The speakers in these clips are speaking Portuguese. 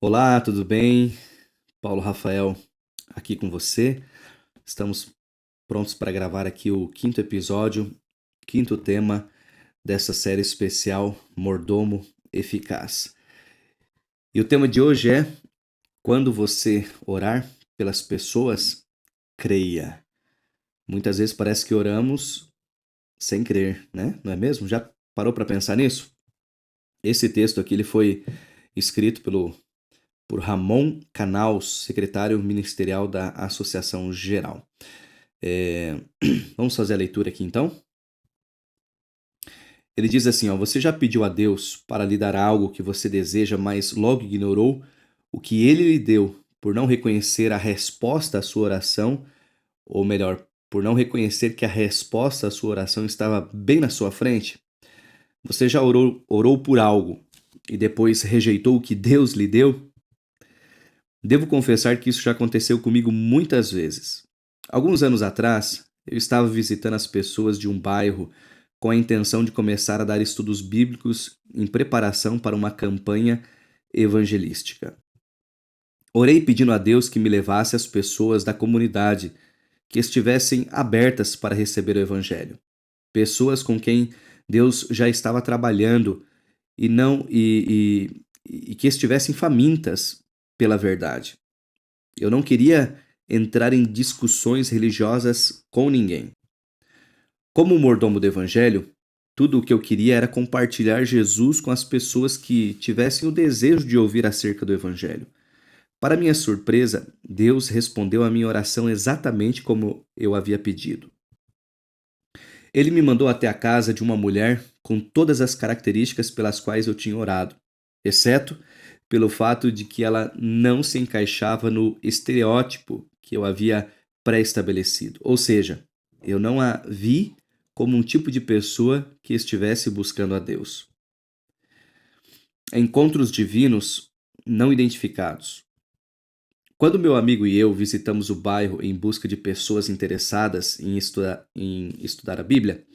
Olá, tudo bem? Paulo Rafael aqui com você. Estamos prontos para gravar aqui o quinto episódio, quinto tema dessa série especial Mordomo Eficaz. E o tema de hoje é: quando você orar pelas pessoas, creia. Muitas vezes parece que oramos sem crer, né? Não é mesmo? Já parou para pensar nisso? Esse texto aqui ele foi escrito por Ramon Canals, secretário ministerial da Associação Geral. Vamos fazer a leitura aqui então? Ele diz assim: você já pediu a Deus para lhe dar algo que você deseja, mas logo ignorou o que ele lhe deu por não reconhecer a resposta à sua oração, ou melhor, por não reconhecer que a resposta à sua oração estava bem na sua frente? Você já orou por algo e depois rejeitou o que Deus lhe deu? Devo confessar que isso já aconteceu comigo muitas vezes. Alguns anos atrás, eu estava visitando as pessoas de um bairro com a intenção de começar a dar estudos bíblicos em preparação para uma campanha evangelística. Orei pedindo a Deus que me levasse as pessoas da comunidade que estivessem abertas para receber o evangelho. Pessoas com quem Deus já estava trabalhando e não e que estivessem famintas pela verdade. Eu não queria entrar em discussões religiosas com ninguém. Como mordomo do evangelho, tudo o que eu queria era compartilhar Jesus com as pessoas que tivessem o desejo de ouvir acerca do evangelho. Para minha surpresa, Deus respondeu à minha oração exatamente como eu havia pedido. Ele me mandou até a casa de uma mulher com todas as características pelas quais eu tinha orado, exceto pelo fato de que ela não se encaixava no estereótipo que eu havia pré-estabelecido. Ou seja, eu não a vi como um tipo de pessoa que estivesse buscando a Deus. Encontros divinos não identificados. Quando meu amigo e eu visitamos o bairro em busca de pessoas interessadas em estudar a Bíblia,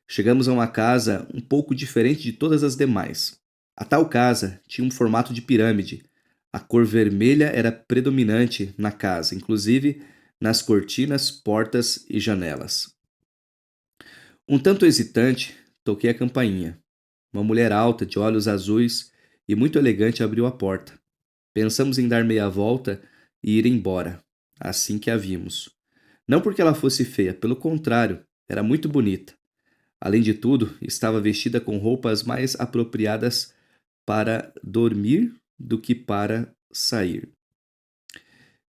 chegamos a uma casa um pouco diferente de todas as demais. A tal casa tinha um formato de pirâmide. A cor vermelha era predominante na casa, inclusive nas cortinas, portas e janelas. Um tanto hesitante, toquei a campainha. Uma mulher alta, de olhos azuis e muito elegante abriu a porta. Pensamos em dar meia volta e ir embora, assim que a vimos. Não porque ela fosse feia, pelo contrário, era muito bonita. Além de tudo, estava vestida com roupas mais apropriadas para dormir do que para sair.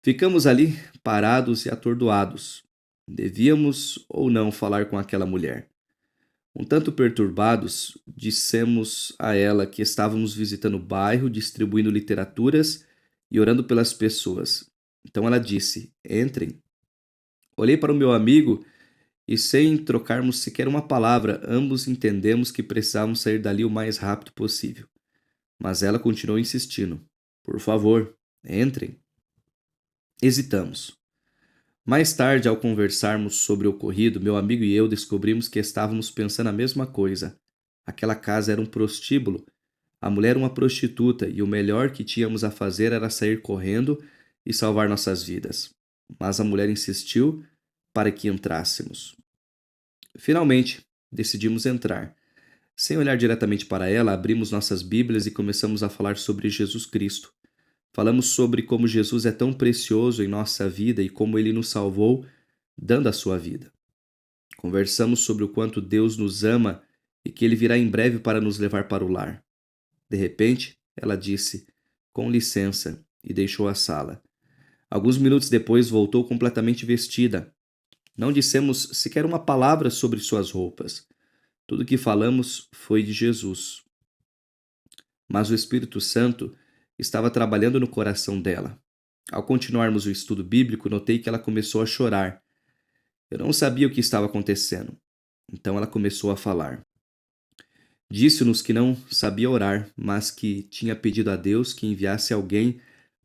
Ficamos ali parados e atordoados. Devíamos ou não falar com aquela mulher? Um tanto perturbados, dissemos a ela que estávamos visitando o bairro, distribuindo literaturas e orando pelas pessoas. Então ela disse: entrem. Olhei para o meu amigo e, sem trocarmos sequer uma palavra, ambos entendemos que precisávamos sair dali o mais rápido possível. Mas ela continuou insistindo: por favor, entrem. Hesitamos. Mais tarde, ao conversarmos sobre o ocorrido, meu amigo e eu descobrimos que estávamos pensando a mesma coisa. Aquela casa era um prostíbulo, a mulher uma prostituta, e o melhor que tínhamos a fazer era sair correndo e salvar nossas vidas. Mas a mulher insistiu para que entrássemos. Finalmente, decidimos entrar. Sem olhar diretamente para ela, abrimos nossas Bíblias e começamos a falar sobre Jesus Cristo. Falamos sobre como Jesus é tão precioso em nossa vida e como ele nos salvou, dando a sua vida. Conversamos sobre o quanto Deus nos ama e que ele virá em breve para nos levar para o lar. De repente, ela disse: com licença, e deixou a sala. Alguns minutos depois, voltou completamente vestida. Não dissemos sequer uma palavra sobre suas roupas. Tudo o que falamos foi de Jesus. Mas o Espírito Santo estava trabalhando no coração dela. Ao continuarmos o estudo bíblico, notei que ela começou a chorar. Eu não sabia o que estava acontecendo. Então ela começou a falar. Disse-nos que não sabia orar, mas que tinha pedido a Deus que enviasse alguém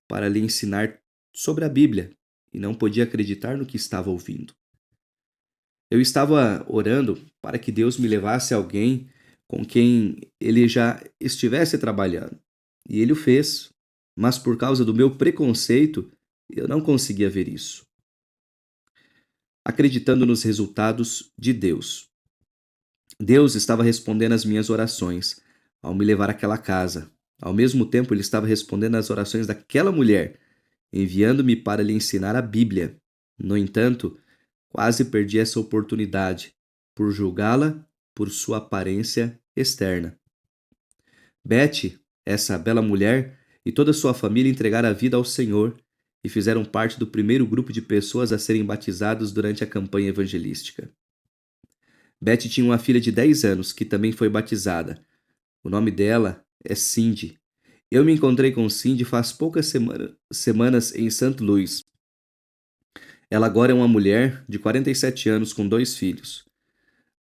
para lhe ensinar sobre a Bíblia e não podia acreditar no que estava ouvindo. Eu estava orando para que Deus me levasse a alguém com quem ele já estivesse trabalhando. E ele o fez, mas por causa do meu preconceito, eu não conseguia ver isso. Acreditando nos resultados de Deus. Deus estava respondendo às minhas orações ao me levar àquela casa. Ao mesmo tempo, ele estava respondendo às orações daquela mulher, enviando-me para lhe ensinar a Bíblia. No entanto, quase perdi essa oportunidade por julgá-la por sua aparência externa. Betty, essa bela mulher, e toda sua família entregaram a vida ao Senhor e fizeram parte do primeiro grupo de pessoas a serem batizados durante a campanha evangelística. Betty tinha uma filha de 10 anos que também foi batizada. O nome dela é Cindy. Eu me encontrei com Cindy faz poucas semanas em St. Louis. Ela agora é uma mulher de 47 anos com 2 filhos.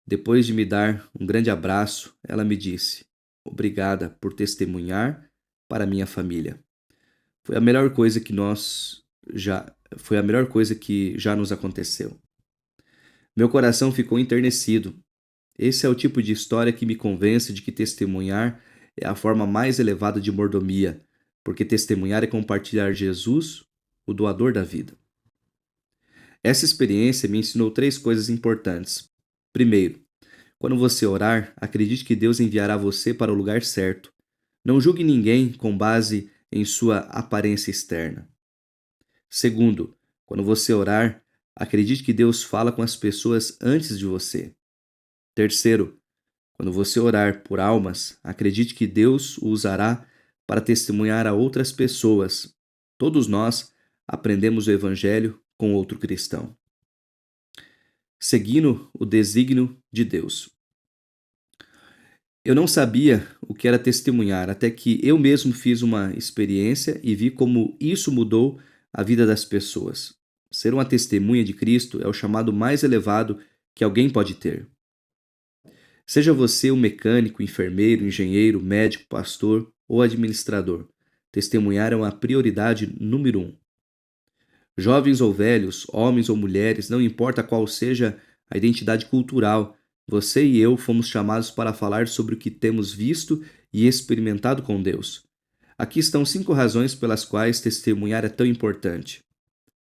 Depois de me dar um grande abraço, ela me disse: "Obrigada por testemunhar para minha família. Foi a melhor coisa que foi a melhor coisa que já nos aconteceu." Meu coração ficou enternecido. Esse é o tipo de história que me convence de que testemunhar é a forma mais elevada de mordomia, porque testemunhar é compartilhar Jesus, o doador da vida. Essa experiência me ensinou 3 coisas importantes. Primeiro, quando você orar, acredite que Deus enviará você para o lugar certo. Não julgue ninguém com base em sua aparência externa. Segundo, quando você orar, acredite que Deus fala com as pessoas antes de você. Terceiro, quando você orar por almas, acredite que Deus o usará para testemunhar a outras pessoas. Todos nós aprendemos o Evangelho com outro cristão. Seguindo o desígnio de Deus. Eu não sabia o que era testemunhar, até que eu mesmo fiz uma experiência e vi como isso mudou a vida das pessoas. Ser uma testemunha de Cristo é o chamado mais elevado que alguém pode ter. Seja você um mecânico, enfermeiro, engenheiro, médico, pastor ou administrador, testemunhar é uma prioridade número 1. Jovens ou velhos, homens ou mulheres, não importa qual seja a identidade cultural, você e eu fomos chamados para falar sobre o que temos visto e experimentado com Deus. Aqui estão 5 razões pelas quais testemunhar é tão importante.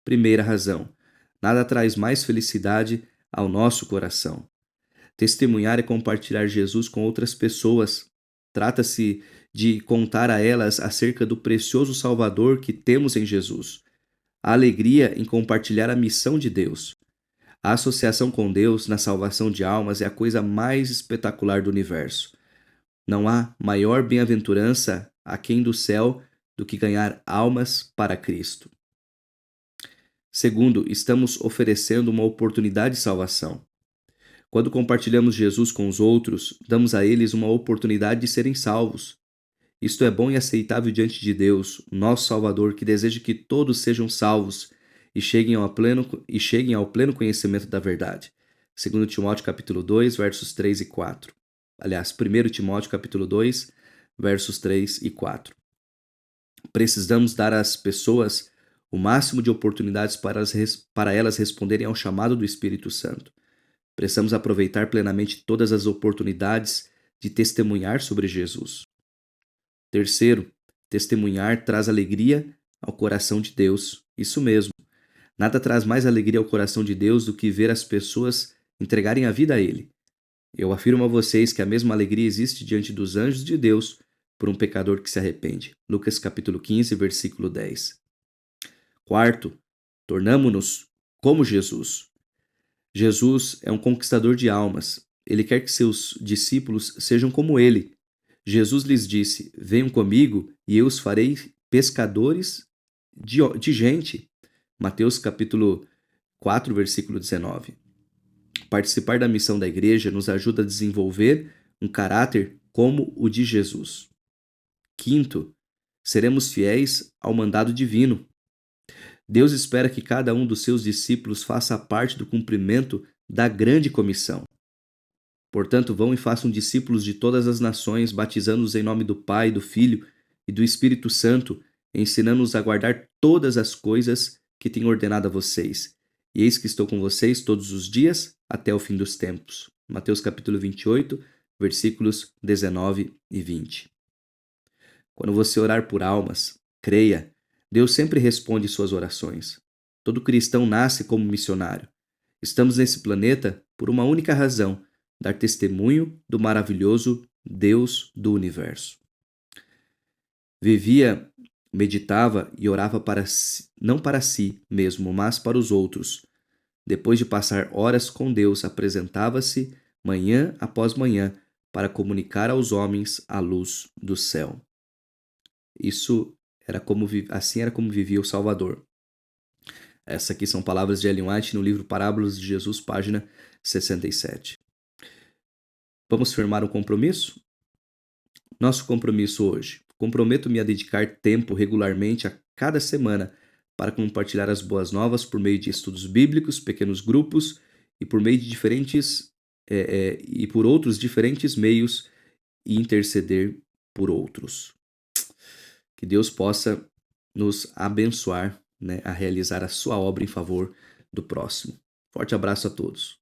Primeira razão: nada traz mais felicidade ao nosso coração. Testemunhar é compartilhar Jesus com outras pessoas. Trata-se de contar a elas acerca do precioso Salvador que temos em Jesus. A alegria em compartilhar a missão de Deus. A associação com Deus na salvação de almas é a coisa mais espetacular do universo. Não há maior bem-aventurança aquém do céu do que ganhar almas para Cristo. Segundo, estamos oferecendo uma oportunidade de salvação. Quando compartilhamos Jesus com os outros, damos a eles uma oportunidade de serem salvos. Isto é bom e aceitável diante de Deus, nosso Salvador, que deseja que todos sejam salvos e cheguem ao pleno conhecimento da verdade. 2 Timóteo capítulo 2, versos 3 e 4. Aliás, 1 Timóteo capítulo 2, versos 3 e 4. Precisamos dar às pessoas o máximo de oportunidades para elas responderem ao chamado do Espírito Santo. Precisamos aproveitar plenamente todas as oportunidades de testemunhar sobre Jesus. Terceiro, testemunhar traz alegria ao coração de Deus. Isso mesmo. Nada traz mais alegria ao coração de Deus do que ver as pessoas entregarem a vida a Ele. Eu afirmo a vocês que a mesma alegria existe diante dos anjos de Deus por um pecador que se arrepende. Lucas capítulo 15, versículo 10. Quarto, tornamo-nos como Jesus. Jesus é um conquistador de almas. Ele quer que seus discípulos sejam como ele. Jesus lhes disse: "Venham comigo e eu os farei pescadores de gente." Mateus capítulo 4, versículo 19. Participar da missão da igreja nos ajuda a desenvolver um caráter como o de Jesus. Quinto, seremos fiéis ao mandado divino. Deus espera que cada um dos seus discípulos faça parte do cumprimento da grande comissão. Portanto, vão e façam discípulos de todas as nações, batizando-os em nome do Pai, do Filho e do Espírito Santo, ensinando-os a guardar todas as coisas que tenho ordenado a vocês. E eis que estou com vocês todos os dias até o fim dos tempos. Mateus capítulo 28, versículos 19 e 20. Quando você orar por almas, Creia, Deus sempre responde suas orações. Todo cristão nasce como missionário. Estamos nesse planeta por uma única razão: dar testemunho do maravilhoso Deus do universo. Vivia, meditava e orava não para si mesmo, mas para os outros. Depois de passar horas com Deus, apresentava-se manhã após manhã para comunicar aos homens a luz do céu. Assim era como vivia o Salvador. Essas aqui são palavras de Ellen White no livro Parábolas de Jesus, página 67. Vamos firmar um compromisso? Nosso compromisso hoje. Comprometo-me a dedicar tempo regularmente a cada semana para compartilhar as boas novas por meio de estudos bíblicos, pequenos grupos e por meio de por outros diferentes meios e interceder por outros. Que Deus possa nos abençoar, né, a realizar a sua obra em favor do próximo. Forte abraço a todos.